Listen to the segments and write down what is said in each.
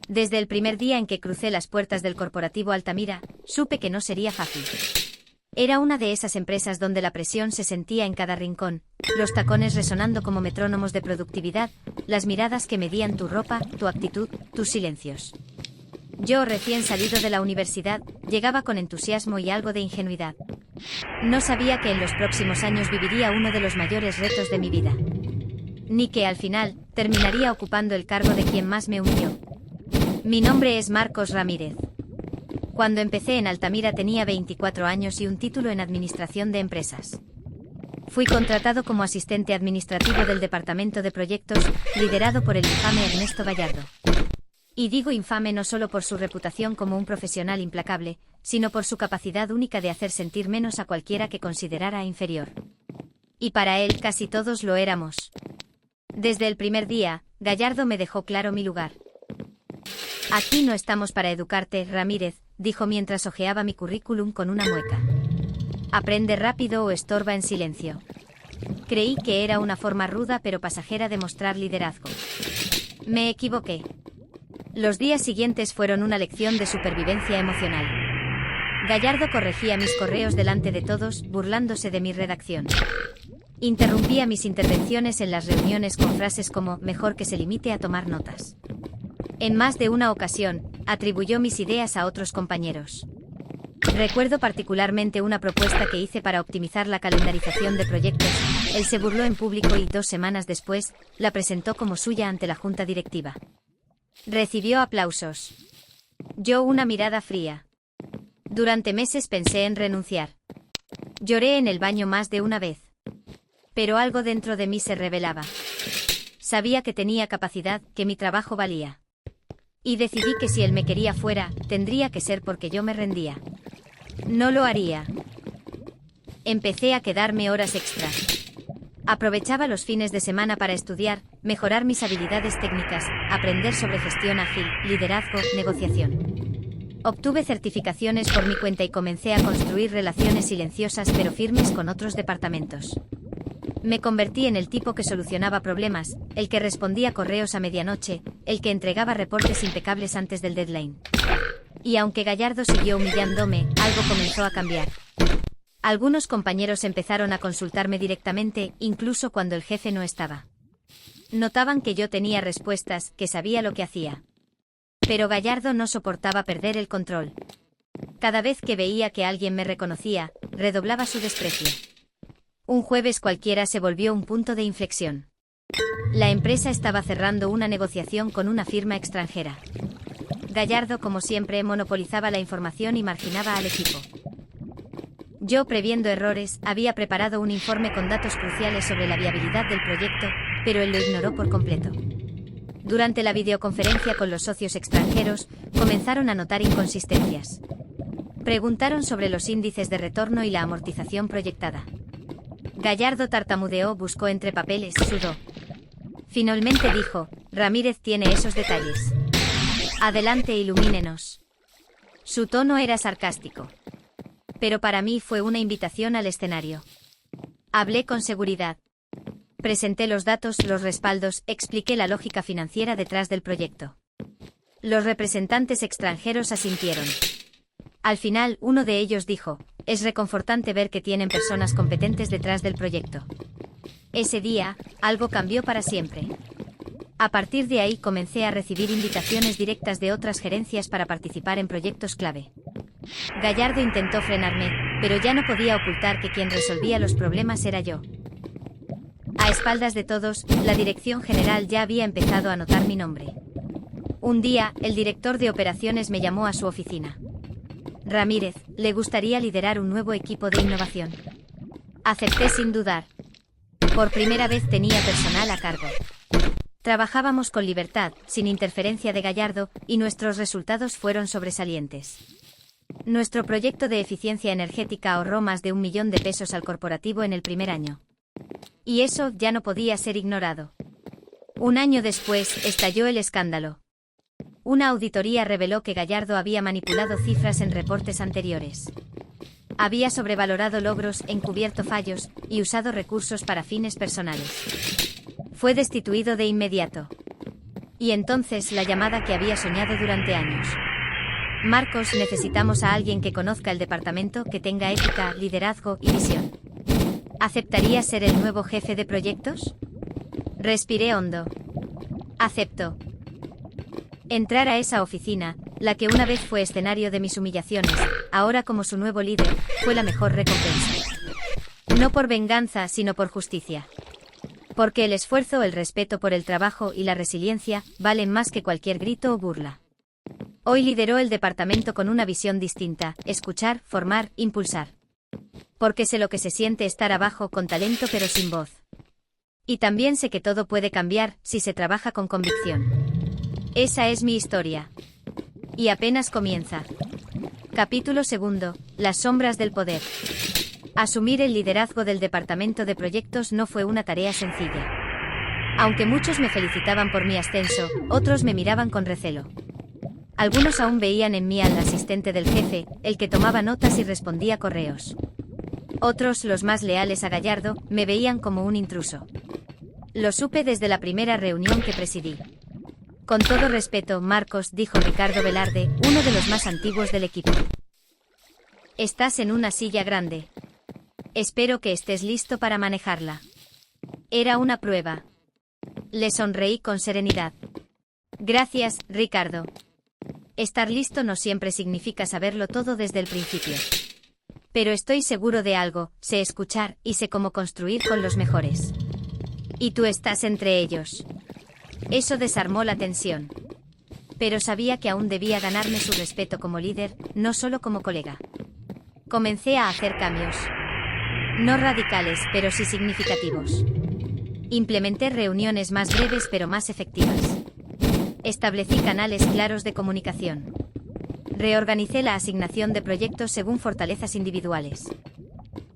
Desde el primer día en que crucé las puertas del corporativo Altamira, supe que no sería fácil. Era una de esas empresas donde la presión se sentía en cada rincón, los tacones resonando como metrónomos de productividad, las miradas que medían tu ropa, tu actitud, tus silencios. Yo, recién salido de la universidad, llegaba con entusiasmo y algo de ingenuidad. No sabía que en los próximos años viviría uno de los mayores retos de mi vida. Ni que al final, terminaría ocupando el cargo de quien más me humilló. Mi nombre es Marcos Ramírez. Cuando empecé en Altamira tenía 24 años y un título en Administración de Empresas. Fui contratado como asistente administrativo del Departamento de Proyectos, liderado por el infame Ernesto Gallardo. Y digo infame no solo por su reputación como un profesional implacable, sino por su capacidad única de hacer sentir menos a cualquiera que considerara inferior. Y para él casi todos lo éramos. Desde el primer día, Gallardo me dejó claro mi lugar. Aquí no estamos para educarte, Ramírez, dijo mientras hojeaba mi currículum con una mueca. Aprende rápido o estorba en silencio. Creí que era una forma ruda pero pasajera de mostrar liderazgo. Me equivoqué. Los días siguientes fueron una lección de supervivencia emocional. Gallardo corregía mis correos delante de todos, burlándose de mi redacción. Interrumpía mis intervenciones en las reuniones con frases como «mejor que se limite a tomar notas». En más de una ocasión, atribuyó mis ideas a otros compañeros. Recuerdo particularmente una propuesta que hice para optimizar la calendarización de proyectos. Él se burló en público y 2 semanas después, la presentó como suya ante la junta directiva. Recibió aplausos. Yo una mirada fría. Durante meses pensé en renunciar. Lloré en el baño más de una vez. Pero algo dentro de mí se rebelaba. Sabía que tenía capacidad, que mi trabajo valía. Y decidí que si él me quería fuera, tendría que ser porque yo me rendía. No lo haría. Empecé a quedarme horas extra. Aprovechaba los fines de semana para estudiar, mejorar mis habilidades técnicas, aprender sobre gestión ágil, liderazgo, negociación. Obtuve certificaciones por mi cuenta y comencé a construir relaciones silenciosas pero firmes con otros departamentos. Me convertí en el tipo que solucionaba problemas, el que respondía correos a medianoche, el que entregaba reportes impecables antes del deadline. Y aunque Gallardo siguió humillándome, algo comenzó a cambiar. Algunos compañeros empezaron a consultarme directamente, incluso cuando el jefe no estaba. Notaban que yo tenía respuestas, que sabía lo que hacía. Pero Gallardo no soportaba perder el control. Cada vez que veía que alguien me reconocía, redoblaba su desprecio. Un jueves cualquiera se volvió un punto de inflexión. La empresa estaba cerrando una negociación con una firma extranjera. Gallardo, como siempre, monopolizaba la información y marginaba al equipo. Yo, previendo errores, había preparado un informe con datos cruciales sobre la viabilidad del proyecto, pero él lo ignoró por completo. Durante la videoconferencia con los socios extranjeros, comenzaron a notar inconsistencias. Preguntaron sobre los índices de retorno y la amortización proyectada. Gallardo tartamudeó, buscó entre papeles, sudó. Finalmente dijo, Ramírez tiene esos detalles. Adelante, ilumínenos. Su tono era sarcástico. Pero para mí fue una invitación al escenario. Hablé con seguridad. Presenté los datos, los respaldos, expliqué la lógica financiera detrás del proyecto. Los representantes extranjeros asintieron. Al final, uno de ellos dijo, es reconfortante ver que tienen personas competentes detrás del proyecto. Ese día, algo cambió para siempre. A partir de ahí comencé a recibir invitaciones directas de otras gerencias para participar en proyectos clave. Gallardo intentó frenarme, pero ya no podía ocultar que quien resolvía los problemas era yo. A espaldas de todos, la dirección general ya había empezado a notar mi nombre. Un día, el director de operaciones me llamó a su oficina. Ramírez, le gustaría liderar un nuevo equipo de innovación. Acepté sin dudar. Por primera vez tenía personal a cargo. Trabajábamos con libertad, sin interferencia de Gallardo, y nuestros resultados fueron sobresalientes. Nuestro proyecto de eficiencia energética ahorró más de 1 millón de pesos al corporativo en el primer año. Y eso ya no podía ser ignorado. Un año después, estalló el escándalo. Una auditoría reveló que Gallardo había manipulado cifras en reportes anteriores. Había sobrevalorado logros, encubierto fallos, y usado recursos para fines personales. Fue destituido de inmediato. Y entonces la llamada que había soñado durante años. Marcos, necesitamos a alguien que conozca el departamento, que tenga ética, liderazgo y visión. ¿Aceptarías ser el nuevo jefe de proyectos? Respiré hondo. Acepto. Entrar a esa oficina, la que una vez fue escenario de mis humillaciones, ahora como su nuevo líder, fue la mejor recompensa. No por venganza, sino por justicia. Porque el esfuerzo, el respeto por el trabajo y la resiliencia valen más que cualquier grito o burla. Hoy lideró el departamento con una visión distinta: escuchar, formar, impulsar. Porque sé lo que se siente estar abajo con talento pero sin voz. Y también sé que todo puede cambiar si se trabaja con convicción. Esa es mi historia. Y apenas comienza. Capítulo 2. Las sombras del poder. Asumir el liderazgo del departamento de proyectos no fue una tarea sencilla. Aunque muchos me felicitaban por mi ascenso, otros me miraban con recelo. Algunos aún veían en mí al asistente del jefe, el que tomaba notas y respondía correos. Otros, los más leales a Gallardo, me veían como un intruso. Lo supe desde la primera reunión que presidí. Con todo respeto, Marcos, dijo Ricardo Velarde, uno de los más antiguos del equipo. Estás en una silla grande. Espero que estés listo para manejarla. Era una prueba. Le sonreí con serenidad. Gracias, Ricardo. Estar listo no siempre significa saberlo todo desde el principio. Pero estoy seguro de algo: sé escuchar y sé cómo construir con los mejores. Y tú estás entre ellos. Eso desarmó la tensión. Pero sabía que aún debía ganarme su respeto como líder, no solo como colega. Comencé a hacer cambios. No radicales, pero sí significativos. Implementé reuniones más breves pero más efectivas. Establecí canales claros de comunicación. Reorganicé la asignación de proyectos según fortalezas individuales.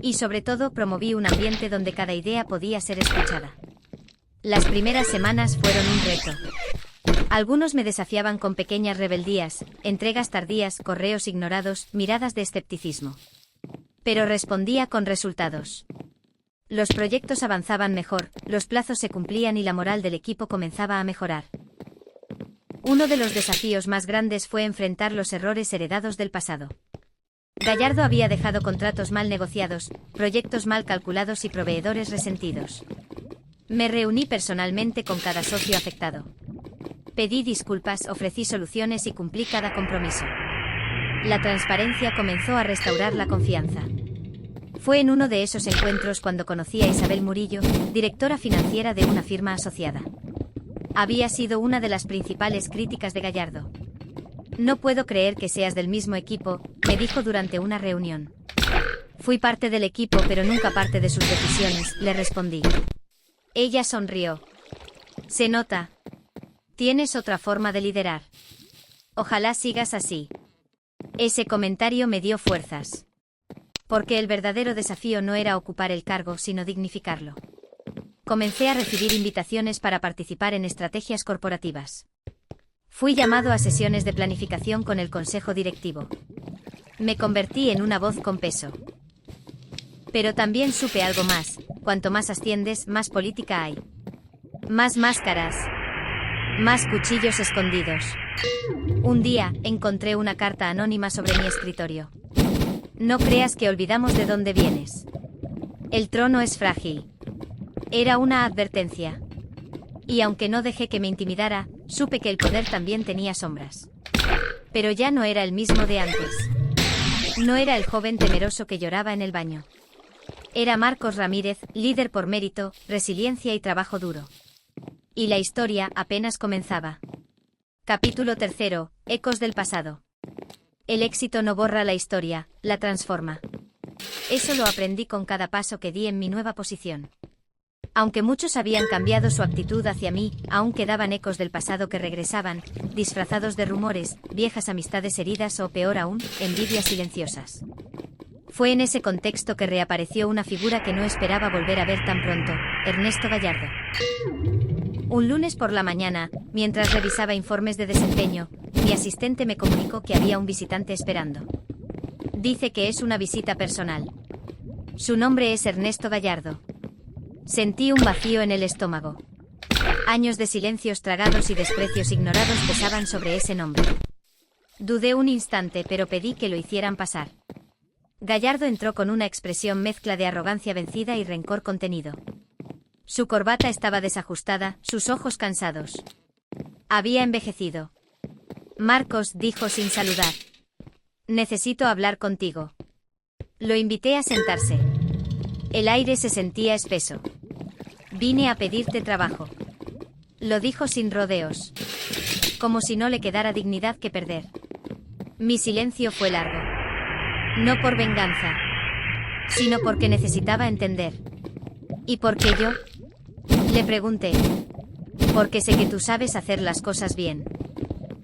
Y sobre todo promoví un ambiente donde cada idea podía ser escuchada. Las primeras semanas fueron un reto. Algunos me desafiaban con pequeñas rebeldías, entregas tardías, correos ignorados, miradas de escepticismo. Pero respondía con resultados. Los proyectos avanzaban mejor, los plazos se cumplían y la moral del equipo comenzaba a mejorar. Uno de los desafíos más grandes fue enfrentar los errores heredados del pasado. Gallardo había dejado contratos mal negociados, proyectos mal calculados y proveedores resentidos. Me reuní personalmente con cada socio afectado. Pedí disculpas, ofrecí soluciones y cumplí cada compromiso. La transparencia comenzó a restaurar la confianza. Fue en uno de esos encuentros cuando conocí a Isabel Murillo, directora financiera de una firma asociada. Había sido una de las principales críticas de Gallardo. No puedo creer que seas del mismo equipo, me dijo durante una reunión. Fui parte del equipo pero nunca parte de sus decisiones, le respondí. Ella sonrió. Se nota. Tienes otra forma de liderar. Ojalá sigas así. Ese comentario me dio fuerzas. Porque el verdadero desafío no era ocupar el cargo, sino dignificarlo. Comencé a recibir invitaciones para participar en estrategias corporativas. Fui llamado a sesiones de planificación con el consejo directivo. Me convertí en una voz con peso. Pero también supe algo más: cuanto más asciendes, más política hay. Más máscaras. Más cuchillos escondidos. Un día, encontré una carta anónima sobre mi escritorio. No creas que olvidamos de dónde vienes. El trono es frágil. Era una advertencia. Y aunque no dejé que me intimidara, supe que el poder también tenía sombras. Pero ya no era el mismo de antes. No era el joven temeroso que lloraba en el baño. Era Marcos Ramírez, líder por mérito, resiliencia y trabajo duro. Y la historia apenas comenzaba. Capítulo 3. Ecos del pasado. El éxito no borra la historia, la transforma. Eso lo aprendí con cada paso que di en mi nueva posición. Aunque muchos habían cambiado su actitud hacia mí, aún quedaban ecos del pasado que regresaban, disfrazados de rumores, viejas amistades heridas o, peor aún, envidias silenciosas. Fue en ese contexto que reapareció una figura que no esperaba volver a ver tan pronto: Ernesto Gallardo. Un lunes por la mañana, mientras revisaba informes de desempeño, mi asistente me comunicó que había un visitante esperando. Dice que es una visita personal. Su nombre es Ernesto Gallardo. Sentí un vacío en el estómago. Años de silencios tragados y desprecios ignorados pesaban sobre ese nombre. Dudé un instante, pero pedí que lo hicieran pasar. Gallardo entró con una expresión mezcla de arrogancia vencida y rencor contenido. Su corbata estaba desajustada, sus ojos cansados. Había envejecido. Marcos, dijo sin saludar. Necesito hablar contigo. Lo invité a sentarse. El aire se sentía espeso. Vine a pedirte trabajo. Lo dijo sin rodeos. Como si no le quedara dignidad que perder. Mi silencio fue largo. No por venganza, sino porque necesitaba entender. ¿Y por qué yo? Le pregunté. Porque sé que tú sabes hacer las cosas bien.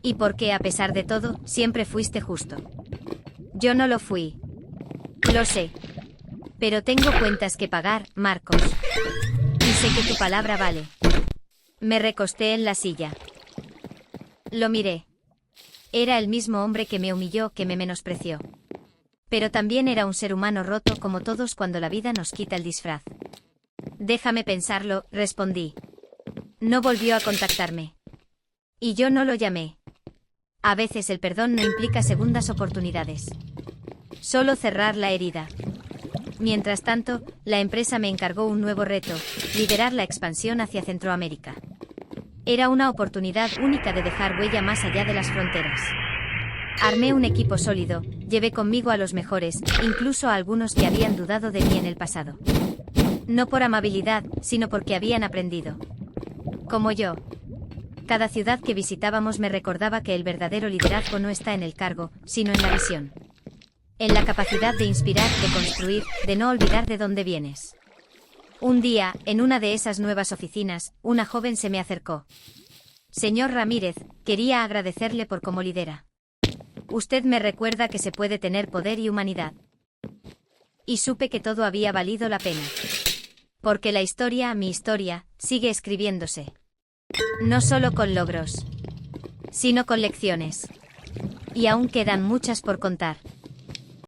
Y porque, a pesar de todo, siempre fuiste justo. Yo no lo fui. Lo sé. Pero tengo cuentas que pagar, Marcos. Y sé que tu palabra vale. Me recosté en la silla. Lo miré. Era el mismo hombre que me humilló, que me menospreció. Pero también era un ser humano roto como todos cuando la vida nos quita el disfraz. Déjame pensarlo, respondí. No volvió a contactarme. Y yo no lo llamé. A veces el perdón no implica segundas oportunidades. Solo cerrar la herida. Mientras tanto, la empresa me encargó un nuevo reto, liderar la expansión hacia Centroamérica. Era una oportunidad única de dejar huella más allá de las fronteras. Armé un equipo sólido, llevé conmigo a los mejores, incluso a algunos que habían dudado de mí en el pasado. No por amabilidad, sino porque habían aprendido. Como yo. Cada ciudad que visitábamos me recordaba que el verdadero liderazgo no está en el cargo, sino en la visión. En la capacidad de inspirar, de construir, de no olvidar de dónde vienes. Un día, en una de esas nuevas oficinas, una joven se me acercó. Señor Ramírez, quería agradecerle por cómo lidera. Usted me recuerda que se puede tener poder y humanidad. Y supe que todo había valido la pena. Porque la historia, mi historia, sigue escribiéndose. No solo con logros, sino con lecciones. Y aún quedan muchas por contar.